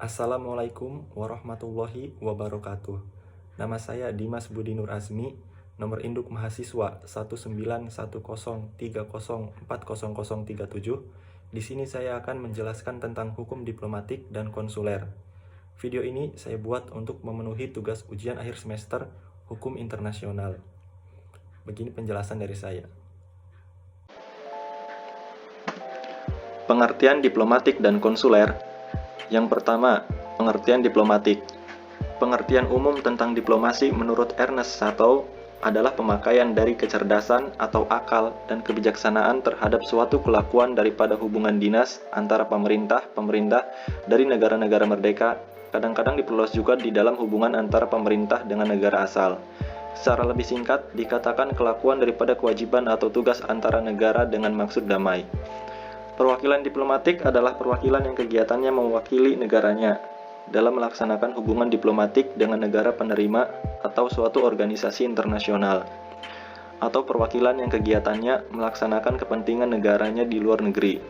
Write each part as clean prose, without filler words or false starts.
Assalamualaikum warahmatullahi wabarakatuh. Nama saya Dimas Budi Nur Azmi, nomor induk mahasiswa 19103040037. Di sini saya akan menjelaskan tentang hukum diplomatik dan konsuler. Video ini saya buat untuk memenuhi tugas ujian akhir semester Hukum Internasional. Begini penjelasan dari saya. Pengertian diplomatik dan konsuler. Yang pertama, pengertian diplomatik. Pengertian umum tentang diplomasi menurut Ernest Satow adalah pemakaian dari kecerdasan atau akal dan kebijaksanaan terhadap suatu kelakuan daripada hubungan dinas antara pemerintah dari negara-negara merdeka, kadang-kadang diperluas juga di dalam hubungan antara pemerintah dengan negara asal. Secara lebih singkat, dikatakan kelakuan daripada kewajiban atau tugas antara negara dengan maksud damai. Perwakilan diplomatik adalah perwakilan yang kegiatannya mewakili negaranya dalam melaksanakan hubungan diplomatik dengan negara penerima atau suatu organisasi internasional, atau perwakilan yang kegiatannya melaksanakan kepentingan negaranya di luar negeri.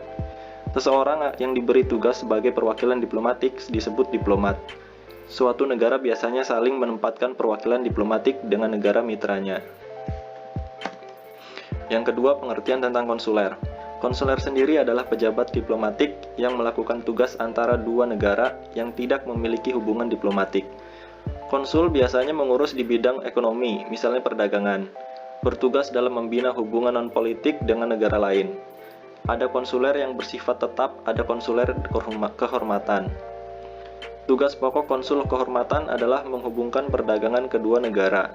Seseorang yang diberi tugas sebagai perwakilan diplomatik disebut diplomat. Suatu negara biasanya saling menempatkan perwakilan diplomatik dengan negara mitranya. Yang kedua, pengertian tentang konsuler. Konsuler sendiri adalah pejabat diplomatik yang melakukan tugas antara dua negara yang tidak memiliki hubungan diplomatik. Konsul biasanya mengurus di bidang ekonomi, misalnya perdagangan, bertugas dalam membina hubungan non-politik dengan negara lain. Ada konsuler yang bersifat tetap, ada konsuler kehormatan. Tugas pokok konsul kehormatan adalah menghubungkan perdagangan kedua negara.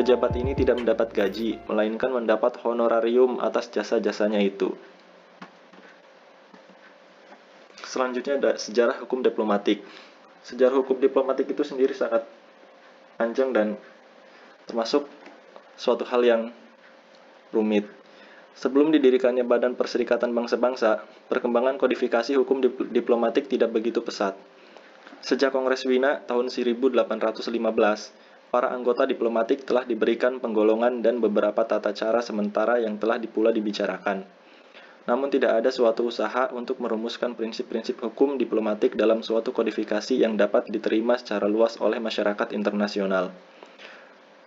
Pejabat ini tidak mendapat gaji, melainkan mendapat honorarium atas jasa-jasanya itu. Selanjutnya ada sejarah hukum diplomatik. Sejarah hukum diplomatik itu sendiri sangat panjang dan termasuk suatu hal yang rumit. Sebelum didirikannya Badan Perserikatan Bangsa-Bangsa, perkembangan kodifikasi hukum diplomatik tidak begitu pesat. Sejak Kongres Wina tahun 1815, para anggota diplomatik telah diberikan penggolongan dan beberapa tata cara sementara yang telah pula dibicarakan. Namun tidak ada suatu usaha untuk merumuskan prinsip-prinsip hukum diplomatik dalam suatu kodifikasi yang dapat diterima secara luas oleh masyarakat internasional.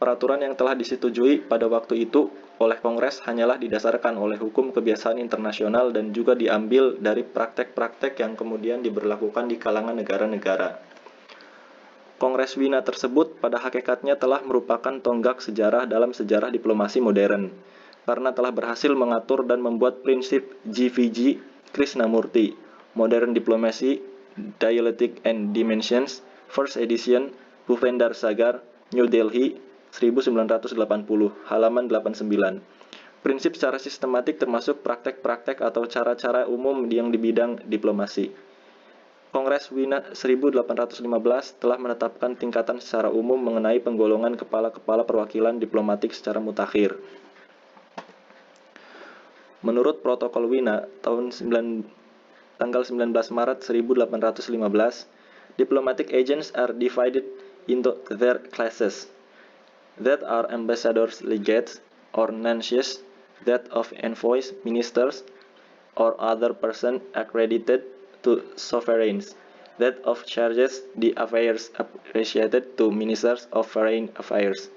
Peraturan yang telah disetujui pada waktu itu oleh Kongres hanyalah didasarkan oleh hukum kebiasaan internasional dan juga diambil dari praktek-praktek yang kemudian diberlakukan di kalangan negara-negara. Kongres Wina tersebut pada hakikatnya telah merupakan tonggak sejarah dalam sejarah diplomasi modern, karena telah berhasil mengatur dan membuat prinsip GVG Krishnamurti, Modern Diplomacy, Dialectic and Dimensions, First Edition, Bhupender Sagar, New Delhi, 1980, halaman 89. Prinsip secara sistematik termasuk praktek-praktek atau cara-cara umum yang di bidang diplomasi. Kongres Wina 1815 telah menetapkan tingkatan secara umum mengenai penggolongan kepala-kepala perwakilan diplomatik secara mutakhir. Menurut Protokol Wina tanggal 19 Maret 1815, diplomatic agents are divided into their classes. That are ambassadors, legates, or nuncios, that of envoys, ministers, or other person accredited to sovereigns, that of charges the affairs appreciated to ministers of foreign affairs.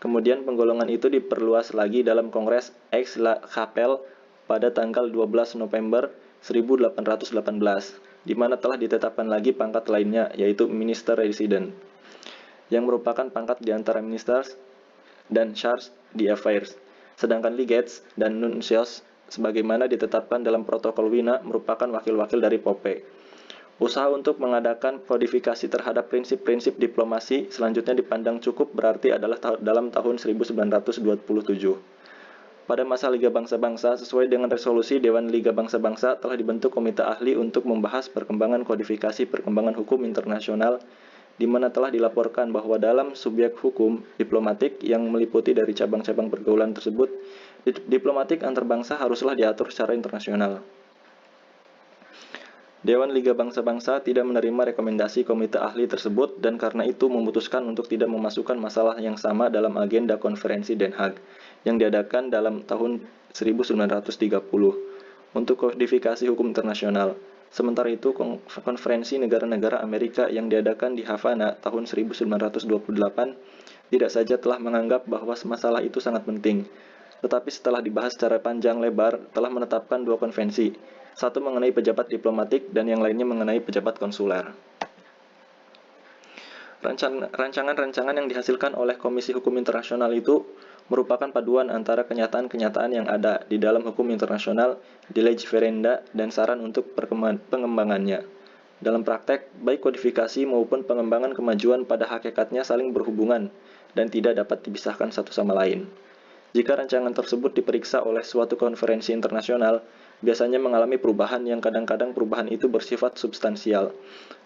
Kemudian penggolongan itu diperluas lagi dalam Kongres Aix-la-Chapelle pada tanggal 12 November 1818, di mana telah ditetapkan lagi pangkat lainnya, yaitu Minister Resident, yang merupakan pangkat di antara ministers dan charge di affairs. Sedangkan legates dan nuncios, sebagaimana ditetapkan dalam Protokol Wina, merupakan wakil-wakil dari Pope. Usaha untuk mengadakan kodifikasi terhadap prinsip-prinsip diplomasi selanjutnya dipandang cukup berarti adalah dalam tahun 1927. Pada masa Liga Bangsa-Bangsa, sesuai dengan resolusi Dewan Liga Bangsa-Bangsa, telah dibentuk komite ahli untuk membahas perkembangan kodifikasi perkembangan hukum internasional, di mana telah dilaporkan bahwa dalam subjek hukum diplomatik yang meliputi dari cabang-cabang pergaulan tersebut, diplomatik antarbangsa haruslah diatur secara internasional. Dewan Liga Bangsa-Bangsa tidak menerima rekomendasi komite ahli tersebut dan karena itu memutuskan untuk tidak memasukkan masalah yang sama dalam agenda konferensi Den Haag yang diadakan dalam tahun 1930 untuk kodifikasi hukum internasional. Sementara itu, konferensi negara-negara Amerika yang diadakan di Havana tahun 1928 tidak saja telah menganggap bahwa masalah itu sangat penting, tetapi setelah dibahas secara panjang lebar telah menetapkan dua konvensi, satu mengenai pejabat diplomatik dan yang lainnya mengenai pejabat konsuler. Rancangan-rancangan yang dihasilkan oleh Komisi Hukum Internasional itu merupakan paduan antara kenyataan-kenyataan yang ada di dalam hukum internasional, di lege ferenda, dan saran untuk pengembangannya. Dalam praktek, baik kodifikasi maupun pengembangan kemajuan pada hakikatnya saling berhubungan dan tidak dapat dipisahkan satu sama lain. Jika rancangan tersebut diperiksa oleh suatu konferensi internasional, biasanya mengalami perubahan yang kadang-kadang perubahan itu bersifat substansial.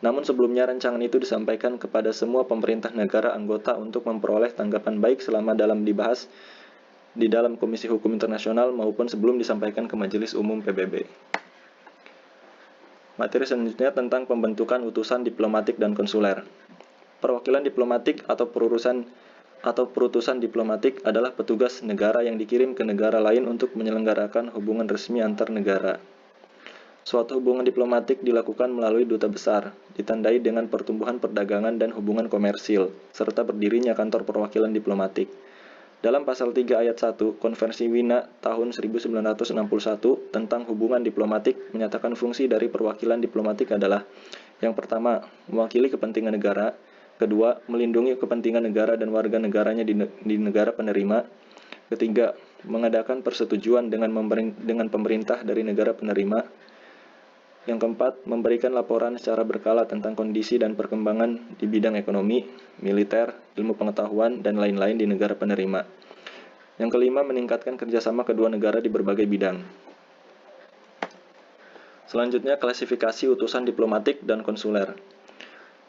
Namun sebelumnya rancangan itu disampaikan kepada semua pemerintah negara anggota untuk memperoleh tanggapan baik selama dalam dibahas di dalam Komisi Hukum Internasional maupun sebelum disampaikan ke Majelis Umum PBB. Materi selanjutnya tentang pembentukan utusan diplomatik dan konsuler. Perwakilan diplomatik atau perutusan diplomatik adalah petugas negara yang dikirim ke negara lain untuk menyelenggarakan hubungan resmi antar negara. Suatu hubungan diplomatik dilakukan melalui duta besar, ditandai dengan pertumbuhan perdagangan dan hubungan komersil, serta berdirinya kantor perwakilan diplomatik. Dalam pasal 3 ayat 1, Konvensi Wina tahun 1961 tentang hubungan diplomatik menyatakan fungsi dari perwakilan diplomatik adalah: yang pertama, mewakili kepentingan negara; kedua, melindungi kepentingan negara dan warga negaranya di negara penerima; ketiga, mengadakan persetujuan dengan pemerintah dari negara penerima; yang keempat, memberikan laporan secara berkala tentang kondisi dan perkembangan di bidang ekonomi, militer, ilmu pengetahuan, dan lain-lain di negara penerima; yang kelima, meningkatkan kerjasama kedua negara di berbagai bidang. Selanjutnya, klasifikasi utusan diplomatik dan konsuler.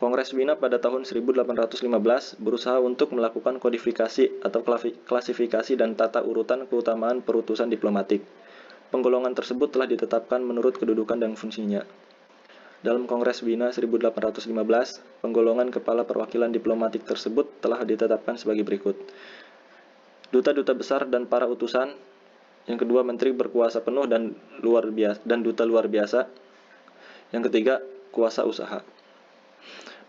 Kongres Wina pada tahun 1815 berusaha untuk melakukan kodifikasi atau klasifikasi dan tata urutan keutamaan perutusan diplomatik. Penggolongan tersebut telah ditetapkan menurut kedudukan dan fungsinya. Dalam Kongres Wina 1815, penggolongan kepala perwakilan diplomatik tersebut telah ditetapkan sebagai berikut: duta-duta besar dan para utusan; yang kedua, menteri berkuasa penuh dan duta luar biasa; yang ketiga, kuasa usaha.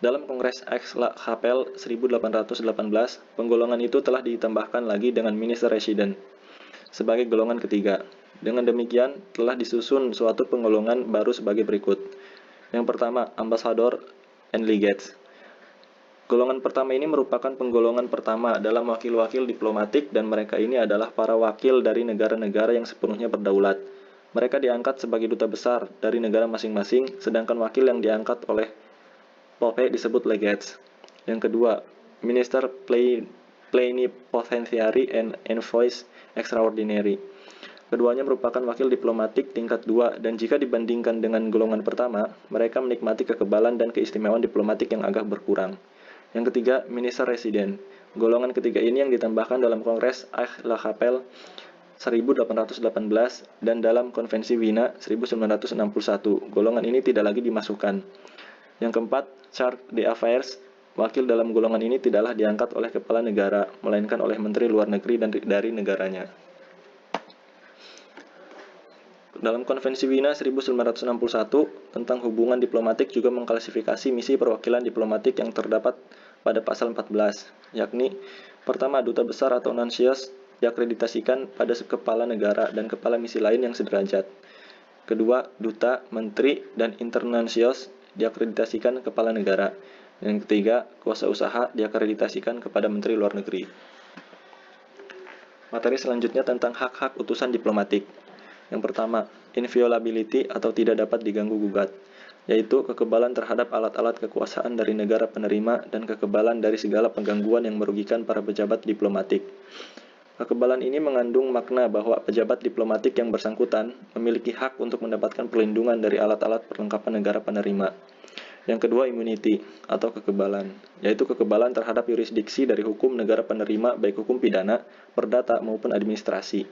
Dalam Kongres Aix-la-Chapelle 1818, penggolongan itu telah ditambahkan lagi dengan minister residen sebagai golongan ketiga. Dengan demikian, telah disusun suatu penggolongan baru sebagai berikut. Yang pertama, ambassador and legates. Golongan pertama ini merupakan penggolongan pertama dalam wakil-wakil diplomatik, dan mereka ini adalah para wakil dari negara-negara yang sepenuhnya berdaulat. Mereka diangkat sebagai duta besar dari negara masing-masing, sedangkan wakil yang diangkat oleh Pope disebut legates. Yang kedua, minister plenipotentiary and envoys extraordinary. Keduanya merupakan wakil diplomatik tingkat 2, dan jika dibandingkan dengan golongan pertama, mereka menikmati kekebalan dan keistimewaan diplomatik yang agak berkurang. Yang ketiga, minister residen. Golongan ketiga ini yang ditambahkan dalam Kongres Aix-la-Chapelle 1818 dan dalam Konvensi Wina 1961. Golongan ini tidak lagi dimasukkan. Yang keempat, charge d'affaires. Wakil dalam golongan ini tidaklah diangkat oleh kepala negara, melainkan oleh menteri luar negeri dari negaranya. Dalam Konvensi Wina 1961 tentang hubungan diplomatik juga mengklasifikasi misi perwakilan diplomatik yang terdapat pada pasal 14, yakni: pertama, duta besar atau nuncios diakreditasikan pada kepala negara dan kepala misi lain yang sederajat; kedua, duta, menteri, dan internuncios diakreditasikan kepala negara; yang ketiga, kuasa usaha diakreditasikan kepada menteri luar negeri. Materi selanjutnya tentang hak-hak utusan diplomatik. Yang pertama, inviolability atau tidak dapat diganggu-gugat, yaitu kekebalan terhadap alat-alat kekuasaan dari negara penerima dan kekebalan dari segala penggangguan yang merugikan para pejabat diplomatik. Kekebalan ini mengandung makna bahwa pejabat diplomatik yang bersangkutan memiliki hak untuk mendapatkan perlindungan dari alat-alat perlengkapan negara penerima. Yang kedua, immunity atau kekebalan, yaitu kekebalan terhadap yurisdiksi dari hukum negara penerima, baik hukum pidana, perdata, maupun administrasi.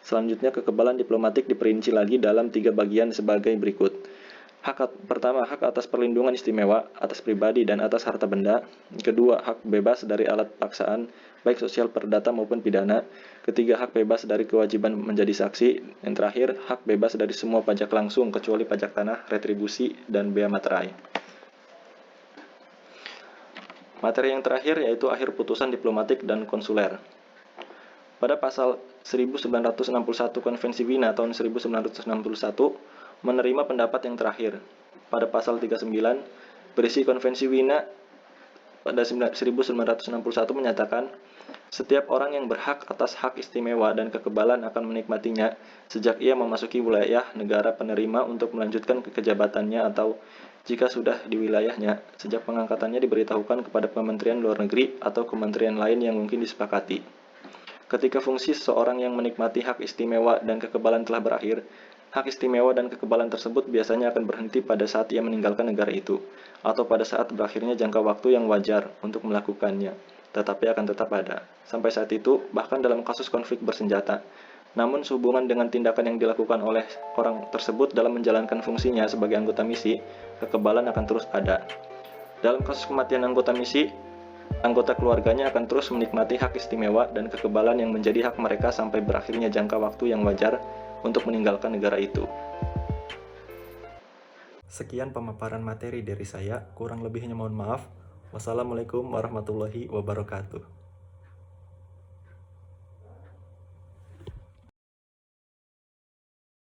Selanjutnya, kekebalan diplomatik diperinci lagi dalam 3 bagian sebagai berikut: Pertama, hak atas perlindungan istimewa, atas pribadi dan atas harta benda. Kedua, hak bebas dari alat paksaan, baik sosial perdata maupun pidana. Ketiga, hak bebas dari kewajiban menjadi saksi. Dan terakhir, hak bebas dari semua pajak langsung, kecuali pajak tanah, retribusi, dan bea materai. Materi yang terakhir yaitu akhir putusan diplomatik dan konsuler. Pada pasal 1961 Konvensi Wina tahun 1961 menerima pendapat yang terakhir. Pada pasal 39 berisi Konvensi Wina pada 1961 menyatakan setiap orang yang berhak atas hak istimewa dan kekebalan akan menikmatinya sejak ia memasuki wilayah negara penerima untuk melanjutkan kejabatannya atau jika sudah di wilayahnya, sejak pengangkatannya diberitahukan kepada Kementerian Luar Negeri atau kementerian lain yang mungkin disepakati. Ketika fungsi seseorang yang menikmati hak istimewa dan kekebalan telah berakhir, hak istimewa dan kekebalan tersebut biasanya akan berhenti pada saat ia meninggalkan negara itu, atau pada saat berakhirnya jangka waktu yang wajar untuk melakukannya, tetapi akan tetap ada. Sampai saat itu, bahkan dalam kasus konflik bersenjata. Namun sehubungan dengan tindakan yang dilakukan oleh orang tersebut dalam menjalankan fungsinya sebagai anggota misi, kekebalan akan terus ada. Dalam kasus kematian anggota misi, anggota keluarganya akan terus menikmati hak istimewa dan kekebalan yang menjadi hak mereka sampai berakhirnya jangka waktu yang wajar untuk meninggalkan negara itu. Sekian pemaparan materi dari saya, kurang lebihnya mohon maaf. Wassalamualaikum warahmatullahi wabarakatuh.